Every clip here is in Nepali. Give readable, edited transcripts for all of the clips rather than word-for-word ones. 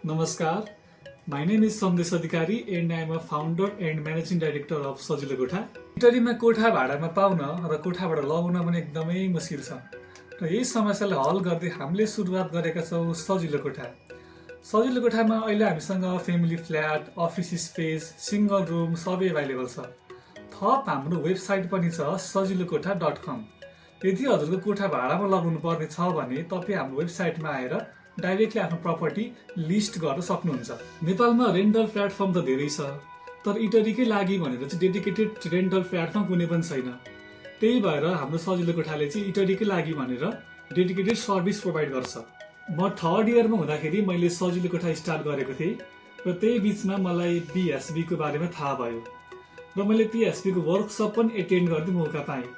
Namaskar. My name is Sandesh Adhikari and I am a founder and managing director of Sajilo Kotha. इटलीमा कोठा भाडामा पाउन र कोठाबाट लगाउन पनि एकदमै मुस्किल छ र यही समस्यालाई हल गर्दै हामीले सुरुवात गरेका छौं सजिलो कोठा। सजिलो कोठामा अहिले हामीसँग family flat, office space, single room सबै अभाइलेबल छ। थप हाम्रो वेबसाइट पनि छ sajilokotha.com। यदि हजुरको कोठा भाडामा लगाउनु पर्ने छ भने तपाईं हाम्रो वेबसाइटमा आएर डाइरेक्टली आफ्नो प्रपर्टी लिस्ट गर्न सक्नुहुन्छ। नेपालमा रेन्टल प्लेटफर्म त धेरै छ, तर इटलीकै लागि भनेर चाहिँ डेडिकेटेड रेन्टल प्लेटफर्म कुनै पनि छैन। त्यही भएर हाम्रो सजिलो कोठाले चाहिँ इटलीकै लागि भनेर डेडिकेटेड सर्भिस प्रोभाइड गर्छ। म थर्ड इयरमा हुँदाखेरि मैले सजिलो कोठा स्टार्ट गरेको थिएँ र त्यही बीचमा मलाई PSB को बारेमा थाहा भयो र मैले PSB को वर्कसप पनि एटेन्ड गर्ने मौका पाएँ।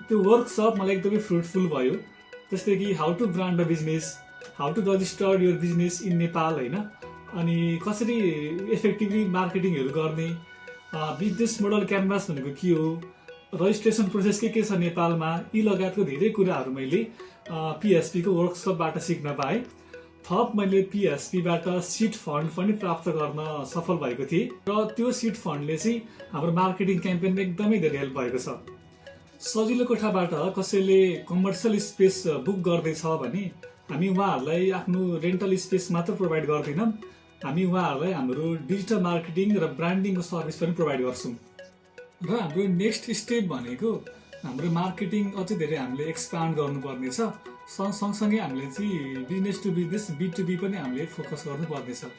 त्यो वर्कसप मलाई एकदमै फ्रुटफुल भयो। जस्तै कि how to brand a business, how to register your business in Nepal हैन, अनि कसरी इफेक्टिभली मार्केटिङहरु गर्ने, बिजनेस मोडल क्यानभास भनेको के हो, रजिस्ट्रेसन प्रोसेस के छ नेपालमा, यी लगायतको धेरै कुराहरु मैले PSB को वर्कसपबाट सिक्न पाएँ। थप मैले PSB बाट सीड फन्ड पनि प्राप्त गर्न सफल भएको थिएँ र त्यो सीड फन्डले चाहिँ हाम्रो मार्केटिङ क्याम्पेनमा एकदमै धेरै हेल्प भएको छ। सजिलो कोठाबाट कसैले कमर्सियल स्पेस बुक गर्दैछ भने हामी उहाँहरूलाई आफ्नो रेन्टल स्पेस मात्र प्रोभाइड गर्दैनौं, हामी उहाँहरूलाई हाम्रो डिजिटल मार्केटिङ र ब्रान्डिङको सर्भिस पनि प्रोभाइड गर्छौं। र हाम्रो नेक्स्ट स्टेप भनेको हाम्रो मार्केटिङ अझै धेरै हामीले एक्सपान्ड गर्नुपर्ने छ। सँगसँगै हामीले चाहिँ बिजनेस टु बिजनेस B2B पनि हामीले फोकस गर्नुपर्ने छ।